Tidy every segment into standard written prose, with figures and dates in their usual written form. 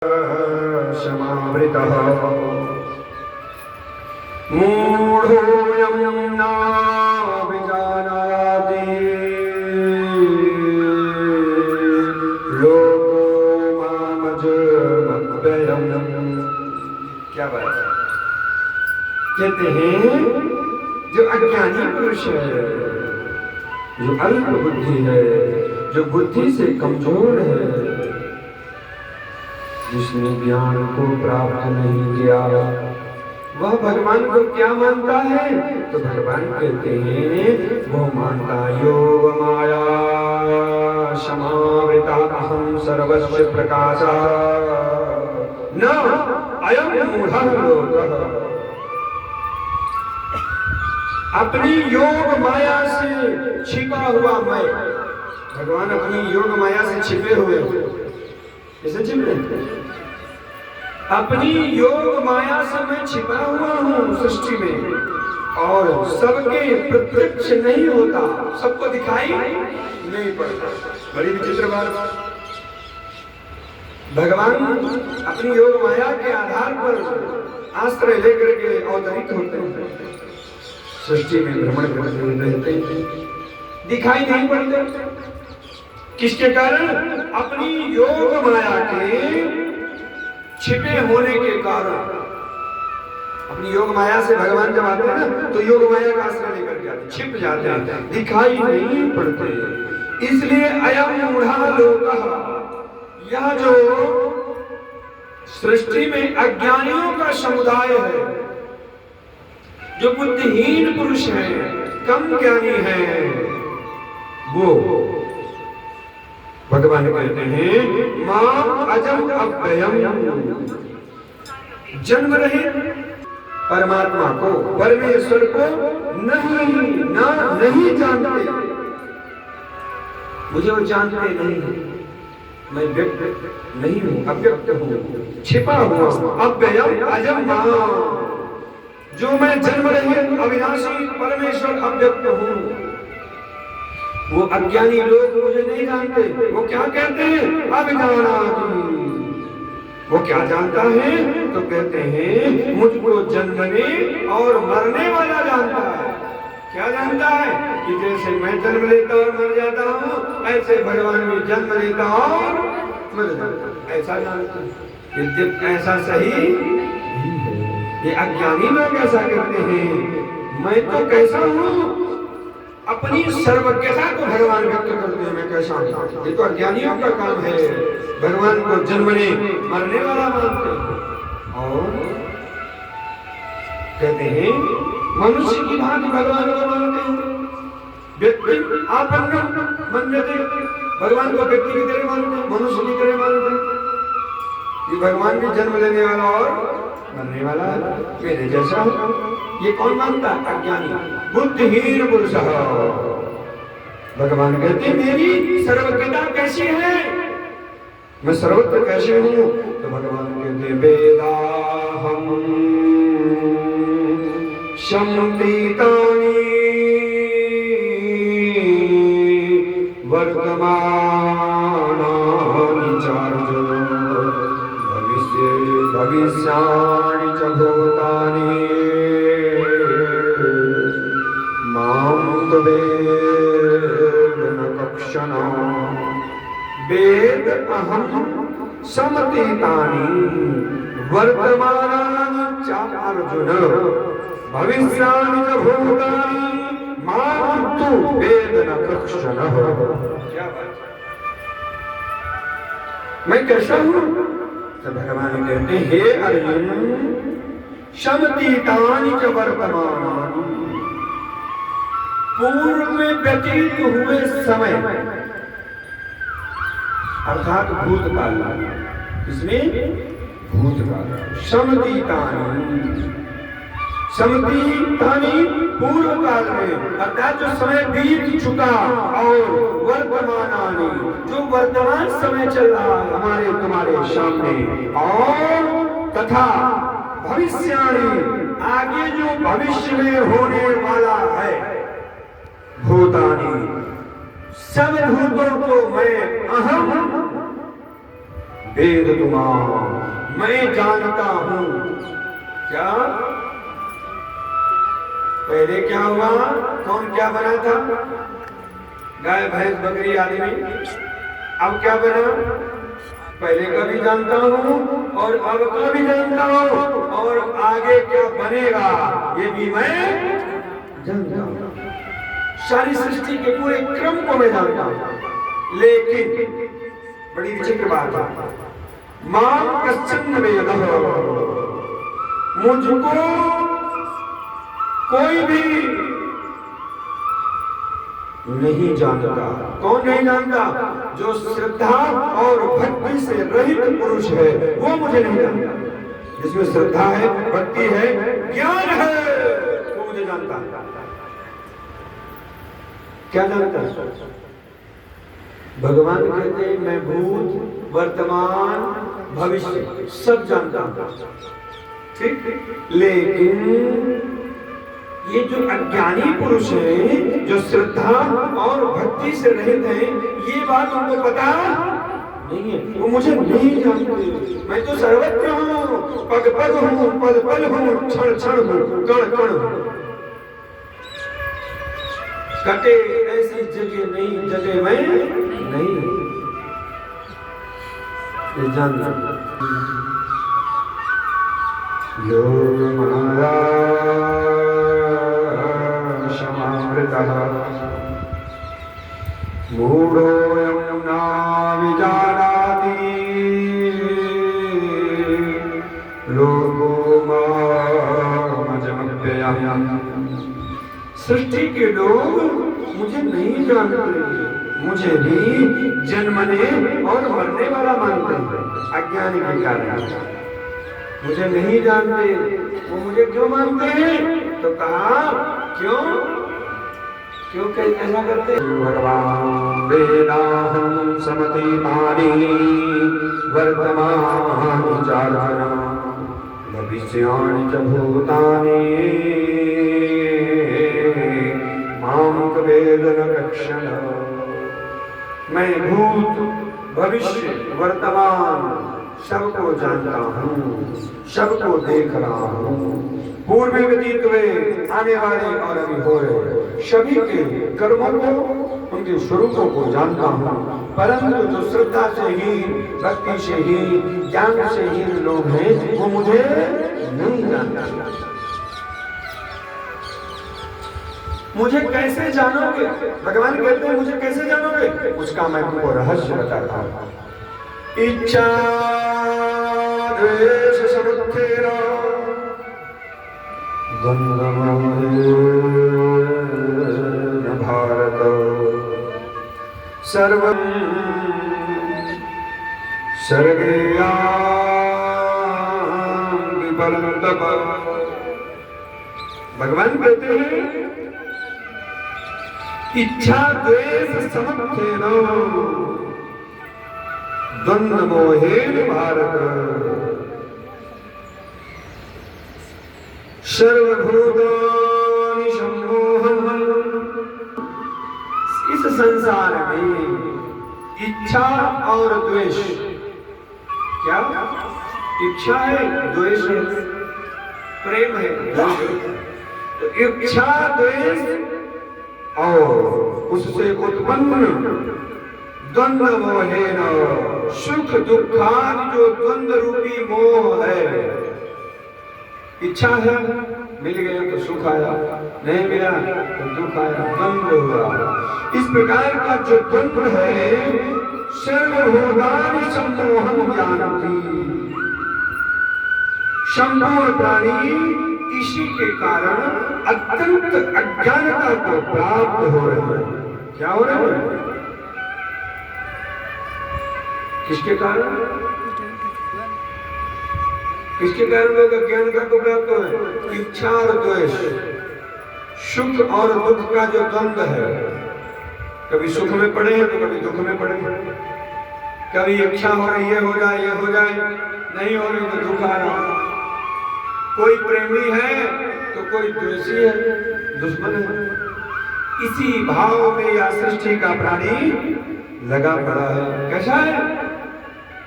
समावृतः मूढोऽयं नाभिजानाति लोको मामजमव्ययम्। क्या बात है? कहते हैं जो अज्ञानी पुरुष है, जो अल्प बुद्धि है, जो बुद्धि से कमजोर है, जिसने ज्ञान को प्राप्त नहीं किया, वह भगवान को क्या मानता है? तो भगवान कहते हैं वो मानता योग माया समावृता अहम सर्वस्य प्रकाशा न अयं मूढ़ः लोकः। अपनी योग माया से छिपा हुआ मैं, भगवान अपनी योग माया से छिपे हुए, कैसे छिपे? अपनी योग माया से मैं छिपा हुआ हूँ सृष्टि में, और सबके प्रत्यक्ष नहीं होता, सबको दिखाई नहीं पड़ता। बड़ी विचित्र बात। भगवान अपनी योग माया के आधार पर आश्रय लेकर के अवतरित होते हैं, सृष्टि में भ्रमण करते रहते हैं, दिखाई नहीं पड़ते। किसके कारण? अपनी योग माया के छिपे होने के कारण। अपनी योग माया से भगवान जब आते हैं ना, तो योग माया का आश्रय लेकर के आते, छिप जाते हैं, दिखाई नहीं पड़ते। इसलिए अयं मूढ़ः लोकः, यह जो सृष्टि में अज्ञानियों का समुदाय है, जो बुद्धिहीन पुरुष हैं, कम ज्ञानी हैं, वो भगवान कहते हैं मां अजम अव्ययम्, जन्म रहित परमात्मा को, परमेश्वर को नहीं जानते। मुझे वो जानते नहीं, मैं व्यक्त नहीं हूँ, अव्यक्त हूँ, छिपा हुआ हूँ। अव्ययम् अजम मां, जो मैं जन्म रहित अविनाशी परमेश्वर अव्यक्त हूँ। वो अज्ञानी लोग मुझे नहीं जानते। वो क्या कहते हैं? अविजानाति। वो क्या जानता है? तो कहते हैं मुझको जन्मने और मरने वाला जानता है। क्या जानता है? कि जैसे मैं जन्म लेता और मर जाता हूँ, ऐसे भगवान भी जन्म लेता और मर जाता, ऐसा जानता है। यद्यपि ऐसा सही नहीं है। ये अज्ञानी लोग ऐसा कहते हैं। मैं तो कैसा हूँ? अपनी सर्वज्ञता को भगवान व्यक्त करते हैं, मैं कैसा हूं। ये तो अज्ञानियों का काम है, भगवान को जन्मने मरने वाला मानते हैं। और कहते हैं मनुष्य की भांति भगवान को मानते हैं। व्यक्ति आपन्नम मन्यते, भगवान को व्यक्ति की तरह मानते हैं, मनुष्य की तरह मानते हैं। ये भगवान भी जन्म लेने वाला और मरने वाला है, मेरे जैसा हो। ये कौन मानता है? अज्ञानी बुद्धिहीन पुरुष। भगवान कहते मेरी सर्वज्ञता कैसी है, मैं सर्वत्र कैसे हूँ? तो भगवान कहते वेदाहं शम्भीतानि वर्तमानानि चार्जुन भविष्याणि च भूतानि वेद अहं समतीतानि वर्तमानानि च अर्जुन भविष्याणि च भूतानि मां तु वेद न कश्चन। क्या बात है? मैं कैसा हूँ? तो भगवान कहते हैं हे अर्जुन समतीतानि च वर्तमानानि, पूर्व में व्यतीत हुए समय अर्थात भूतकाल, इसमें भूतकाल समतीतानि पूर्व काल में, अर्थात जो समय बीत चुका, और वर्तमानानि, जो वर्तमान समय चल रहा है हमारे तुम्हारे सामने, और तथा भविष्याणि, आगे जो भविष्य में होने वाला है, भूतानि, सब भूतों को मैं अहम वेद तुमाम, मैं जानता हूं। क्या पहले क्या हुआ? कौन क्या बना था? गाय भैंस बकरी आदमी। अब क्या बना? पहले का भी जानता हूं और अब का भी जानता हूं और आगे क्या बनेगा ये भी मैं जानता हूं। सारी सृष्टि के पूरे क्रम को मैं जानता हूं। लेकिन बड़ी विचित्र बात है, मां कश्चन वेदः, मुझको कोई भी नहीं जानता। कौन नहीं जानता? जो श्रद्धा और भक्ति से रहित पुरुष है वो मुझे नहीं जानता। जिसमें श्रद्धा है, भक्ति है, ज्ञान है, वो मुझे जानता। क्या जानता? भगवान कहते हैं मैं भूत वर्तमान भविष्य सब जानता हूं। ठीक, लेकिन ये जो अज्ञानी पुरुष है, जो श्रद्धा और भक्ति से रहित है, ये बात उनको पता नहीं है, वो मुझे नहीं जानते। मैं तो सर्वत्र हूँ, पग पग हूँ, पल पल हूँ, क्षण क्षण हूँ, कण कण हूँ। कटे ऐसी जगह नहीं जगह मैं नहीं जानता। योग माया मूढ़ोऽयं न विजानाति लोको मामजमव्ययम्। सृष्टि के लोग मुझे नहीं जानते, मुझे भी जन्मने और मरने वाला मानते हैं। अज्ञानी के कारण मुझे नहीं जानते। वो मुझे क्यों मानते हैं? तो कहा क्यों क्यों ऐसा करते? भगवान वेदाहं समतीतानि वर्तमानि चारणा भविष्याणि च भूतानि मां वेद न कश्चन। मैं भूत भविष्य वर्तमान सबको जानता हूँ, सबको देख रहा हूँ। पूर्व में व्यतीत हुए, आने वाले और अभी हो रहे सभी के कर्मों को, उनके स्वरूपों को जानता हूँ। परंतु जो श्रद्धा से ही, भक्ति से ही, ज्ञान से ही लोग हैं वो मुझे नहीं जानते। मुझे कैसे जानोगे? भगवान कहते हैं मुझे कैसे जानोगे? उसका मैं तुमको रहस्य बताता हूँ। इच्छा द्वेष समुत्थेन द्वन्द्वमोहेन भारत सर्वं सर्गेयां विफलन्तप। भगवान कहते हैं इच्छा द्वेष समुत्थेन द्वन्द्व मोहेन भारत सर्वभूतानि सम्मोहम्। इस संसार में इच्छा और द्वेष, क्या इच्छा है, द्वेष है, प्रेम है, तो इच्छा द्वेष और उससे उत्पन्न द्वंद्व मोहेन सुख दुखादि जो द्वंद्व रूपी मोह है। इच्छा है, मिल गया तो सुख आया, नहीं मिला तो दुख आया, द्वंद्व हुआ। इस प्रकार का जो द्वंद्व है सर्वभूतानि सम्मोहं जानति। संपूर्ण प्राणी इसी के कारण अत्यंत अज्ञानता को प्राप्त हो रहे हैं। क्या हो रहे हैं? किसके कारण? किसके कारण लोग अज्ञानता को प्राप्त हो? इच्छा और द्वेष, सुख और दुख का जो द्वंद्व है। कभी सुख में पड़े हैं तो कभी दुख में पड़े हैं। कभी इच्छा हो रही है हो जाए, ये हो जाए, नहीं हो रही तो दुख आ रहा। कोई प्रेमी है तो कोई द्वेषी है, दुश्मन है। इसी भाव में यह सृष्टि का प्राणी लगा पड़ा है। कैसा है?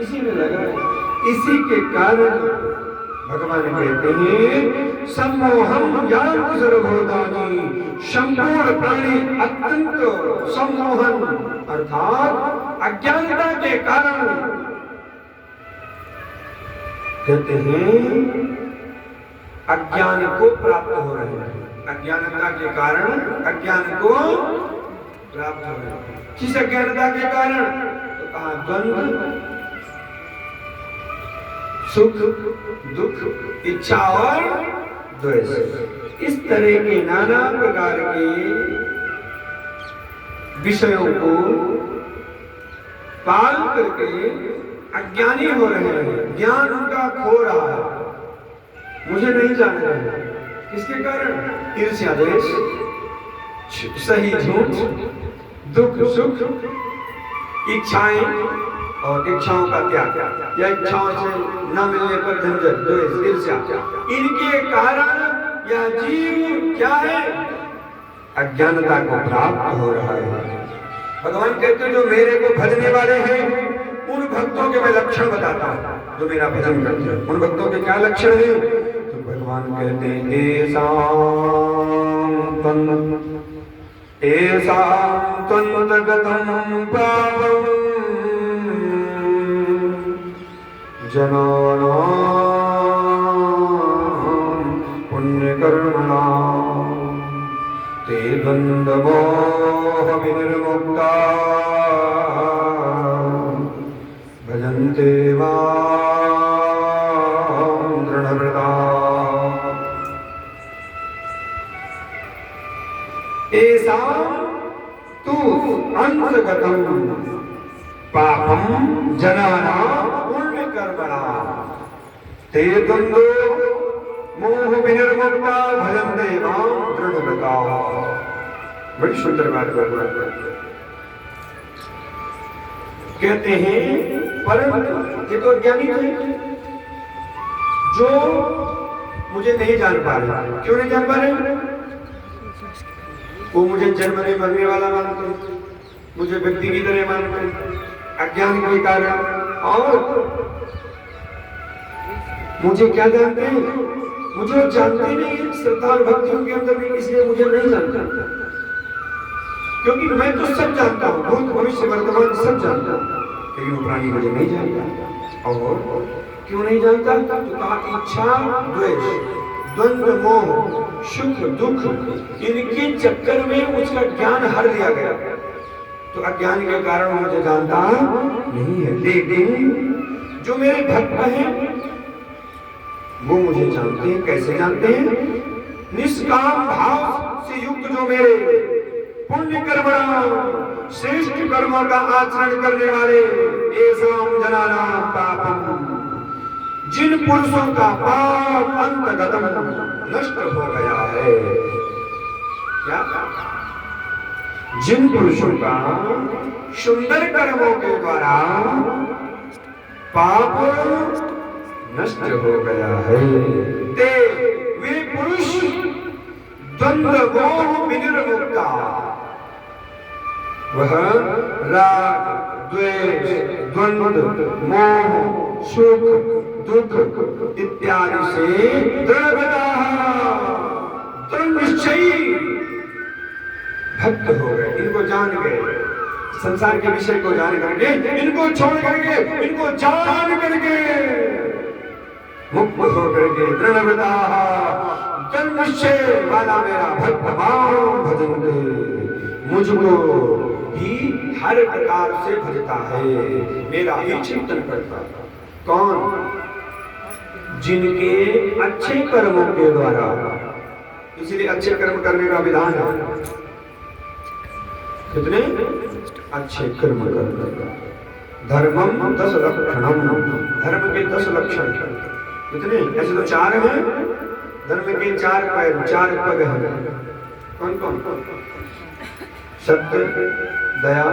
इसी में लगा है। इसी के कारण भगवान कहते हैं सम्मोहम यान्ति सर्वभूतानि, संपूर्ण प्राणी अत्यंत सम्मोहन अर्थात अज्ञानता के कारण कहते हैं अज्ञान को प्राप्त हो रहे हैं। अज्ञानता के कारण अज्ञान को प्राप्त हो रहे हैं। किस अज्ञानता के कारण? तो कहा द्वंद्व, सुख दुख, इच्छा और द्वेष, इस तरह के नाना प्रकार के विषयों को पाल करके अज्ञानी हो रहे हैं। ज्ञान उनका खो रहा है, मुझे नहीं जान रहे हैं। किसके कारण? ईर्ष्या द्वेष, सही झूठ, दुख सुख, इच्छाएं और इच्छाओं का त्याग, या इच्छाओं से न मिलने पर झंझट, द्वेष, ईर्ष्या, इनके कारण यह जीव क्या है? अज्ञानता को प्राप्त हो रहा है। भगवान कहते हैं जो मेरे को भजने वाले हैं उन भक्तों के मैं लक्षण बताता हूं, जो मेरा भजन करते हैं उन भक्तों के क्या लक्षण है? तो भगवान कहते हैं एसां त्वन्तगतं पावं जनानां पुण्यकर्मणां ते द्वन्द्वमोह विनिर्मुक्ता भजन्ते मां दृढव्रता। एसां तु अंतगतं पापं जनानां पुण्यकर्मणां ते द्वन्द्वो मोह विनिर्मुक्ता भजन्ते मां दृढव्रता। बड़ी सुंदर बात कहते हैं। परंतु ये तो अज्ञानी थे जो मुझे नहीं जान पा रहे। क्यों नहीं जान पा रहे? वो मुझे जन्मने मरने वाला मानते, मुझे व्यक्ति की तरह मानते अज्ञान के कारण, और मुझे क्या जानते हैं? मुझे जानते नहीं श्रद्धा और भक्तियों के अंदर भी, इसलिए मुझे नहीं जानता। क्योंकि मैं तो सब जानता हूँ, भूत भविष्य वर्तमान सब जानता हूँ, लेकिन वो प्राणी मुझे नहीं जानता। और क्यों नहीं जानता? तो कहा इच्छा द्वेष, द्वंद्व मोह, सुख दुख, इनके चक्कर में उसका ज्ञान हर दिया गया। तो अज्ञान के कारण मुझे जानता नहीं है। लेकिन जो मेरे भक्त हैं वो मुझे जानते हैं। कैसे जानते हैं? निष्काम भाव से युक्त जो मेरे पुण्य कर्मणा श्रेष्ठ कर्मों का आचरण करने वाले, एसां जनानां पापं, जिन पुरुषों का पाप अंतगतम नष्ट हो गया है। क्या? जिन पुरुषों का सुंदर कर्मों के द्वारा पाप नष्ट हो गया है, ते वे पुरुष द्वंद्व मोह विनिर्मुक्ता, वह राग द्वेष द्वंद्व मोह सुख दुख इत्यादि से दृढ़ निश्चयी भक्त हो गए। इनको जान गए, संसार के विषय को जान करके, इनको छोड़ करके, इनको जान करके मुक्त हो करके दृढ़ता निश्चय वाला मेरा भक्त मां भजन्ते, मुझको भी हर प्रकार से भजता है, मेरा ही चिंतन करता है। कौन? जिनके अच्छे कर्मों के द्वारा, इसलिए अच्छे कर्म करने का विधान है। कितने अच्छे कर्म करने का? धर्मम 10 लक्षणम, धर्म के 10 लक्षण। कितने? ऐसे तो 4 हैं, धर्म के 4 पैर 4 पग हैं। कौन कौन? सत्य दया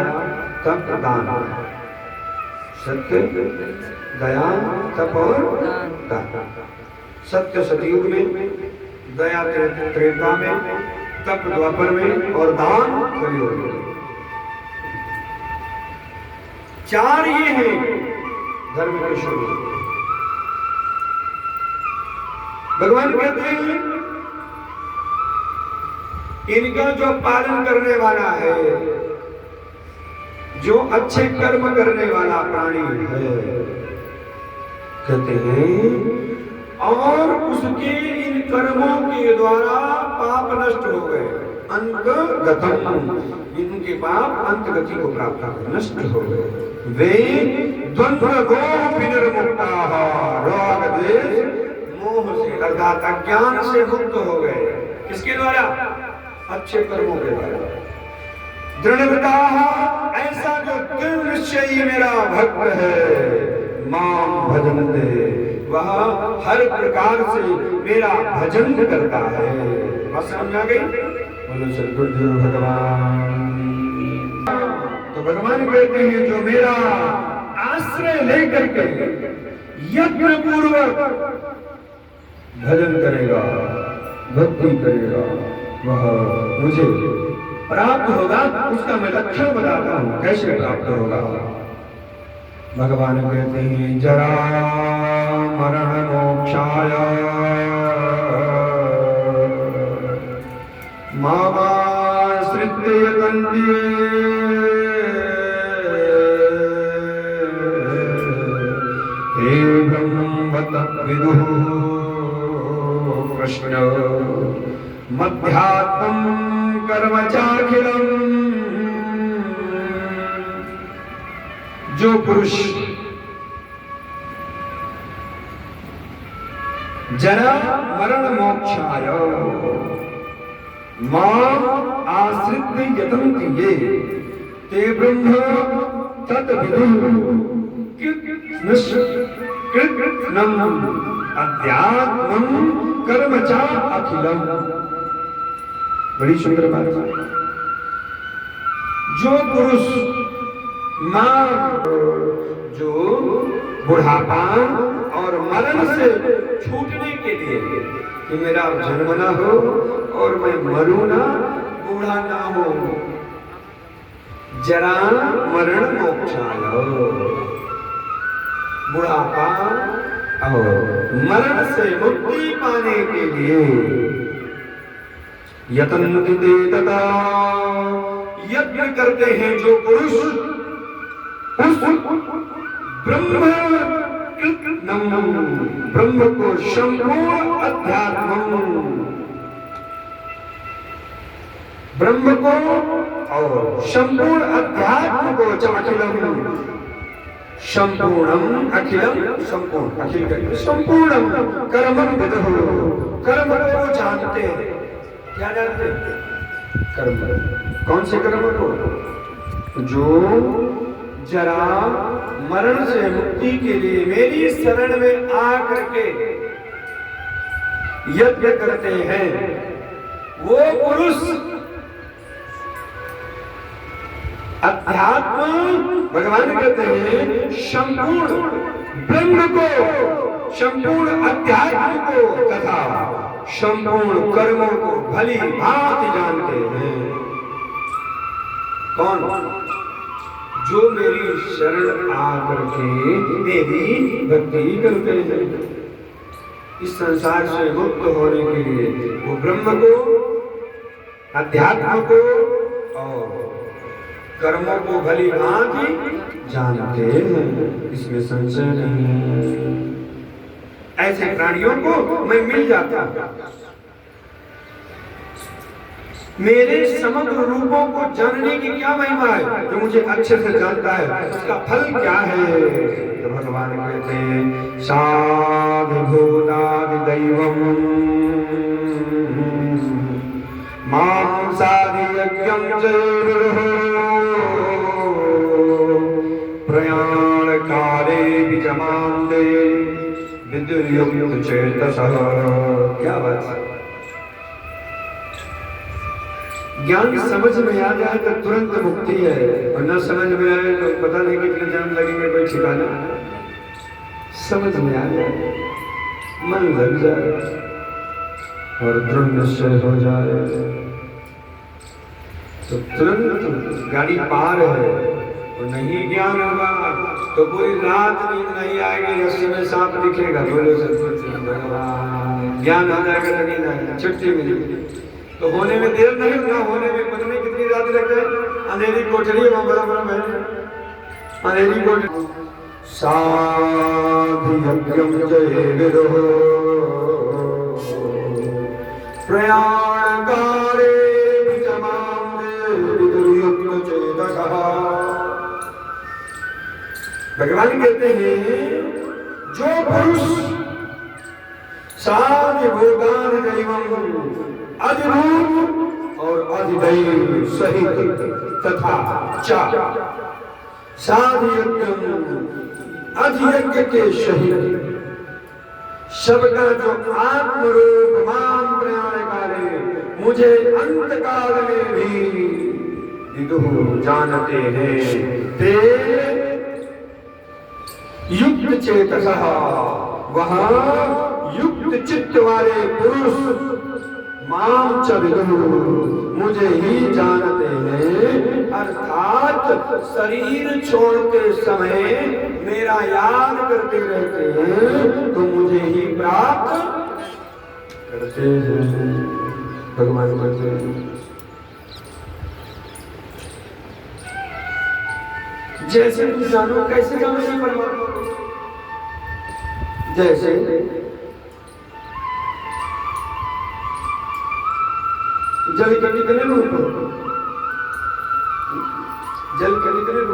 तप दान। सत्य दया तप और दान। सत्य सतयुग में, दया त्रेता में, तप द्वापर में और दान कलियुग में। 4 ये हैं धर्म के शुरू। भगवान कहते हैं इनका जो पालन करने वाला है, जो अच्छे कर्म करने वाला प्राणी है, कहते हैं और उसके इन कर्मों के द्वारा पाप नष्ट हो गए, अंतगतम, इनके पाप अंतगति को प्राप्त हो नष्ट हो गए। वे द्वंद्व गो विनिर्मुक्ताः, राग द्वेष मोह से अर्थात अज्ञान से मुक्त हो गए। किसके द्वारा? अच्छे कर्मों के द्वारा। दृढ़ताः, ऐसा जो दृढ़ निश्चयी मेरा भक्त है, माम भजन्ते, वह हर प्रकार से मेरा भजन करता है। बात समझ आ गई? बोलो सद्गुरु भगवान। तो भगवान कहते हैं जो मेरा आश्रय लेकर के यज्ञ पूर्वक भजन करेगा, भक्ति करेगा, वह मुझे प्राप्त होगा। उसका मैं लक्षण बताता हूं कैसे प्राप्त होगा। भगवान कहते हैं जरा मरण मोक्षाय मामाश्रित्य यतन्ते हे ब्रह्मवत् विदुः कृष्ण मध्यात्मं कर्म चाखिलम्। जो पुरुष जरा मरण मोक्षाय मां आश्रित्य यतन्ति ये ते ब्रह्म तद्विदुः कृत्स्नम् अध्यात्मं कर्म च अखिलम्। बड़ी सुंदर बात। जो पुरुष जो बुढ़ापा और मरण से छूटने के लिए कि मेरा जन्म ना हो और मैं मरूं ना, बूढ़ा ना हो, जरा मरण मोक्षाय, बुढ़ापा और मरण से मुक्ति पाने के लिए यतन्ति ते तथा, यज्ञ करते हैं जो पुरुष ब्रह्म को संपूर्ण अध्यात्म, ब्रह्म को और संपूर्ण अध्यात्म को अखिलम, संपूर्णम अखिलम, संपूर्ण अखिल करके संपूर्णम कर्मं विदुः, कर्म को जानते हैं। क्या जानते हैं? कर्म। कौन से कर्म को? जो जरा मरण से मुक्ति के लिए मेरी शरण में आकर के यज्ञ करते हैं, वो पुरुष अध्यात्म, भगवान कहते हैं संपूर्ण ब्रह्म को, संपूर्ण अध्यात्म को तथा संपूर्ण कर्मों को भली भांति जानते हैं। कौन? जो मेरी शरण आकर के मेरी भक्ति करते हैं। इस संसार से मुक्त होने के लिए वो ब्रह्म को, अध्यात्म को और कर्मों को भली भांति जानते हैं, इसमें संशय नहीं। ऐसे प्राणियों को मैं मिल जाता हूं। मेरे समग्र रूपों को जानने की क्या महिमा है? जो मुझे अच्छे से जानता है उसका फल क्या है? तो भगवान कहते हैं साधिभूतादि दैवम मां साधि यज्ञं च प्रयाण काले विजमान्ते विदुर्युक्त चेतसः। क्या बात है! ज्ञान समझ में आ जाए तो तुरंत मुक्ति है, और न समझ में आए तो पता नहीं कितने जन्म लगेंगे, कोई ठिकाना। समझ में आ जाए, मन लग जाए और दृढ़ निश्चय हो जाए तो तुरंत गाड़ी पार है, और नहीं ज्ञान होगा तो पूरी रात नींद नहीं आएगी, रस्सी में सांप दिखेगा, बोलो भगवान। ज्ञान आ जाएगा तो नींद आएगी, छुट्टी मिलेगी। तो होने में देर नहीं होगा, होने में बनने कितनी रात लग जाए। अंधेरी कोठरी है वहां बड़ा बड़ा महल, अंधेरी कोठरी। साधियज्ञं जय विदो प्रयाण काले भगवान कहते हैं जो पुरुष साधि भोगान दैवम अधिरूप और अधिदैव सहित तथा चा साधियज्ञं अधियज्ञ के सहित सबका जो आत्मरूप माम प्रयाण काले मुझे अंत काल में भी विदुः जानते हैं ते युक्त चेतसः वहाँ युक्त चित्त वाले पुरुष माम च विदुः मुझे ही जानते हैं, अर्थात शरीर छोड़ते समय मेरा याद करते रहते हैं तो मुझे ही प्राप्त करते हैं। भगवान करते हैं जैसे तुम जानो, कैसे जानो ये परमात्मा को? जैसे जल के कितने रूप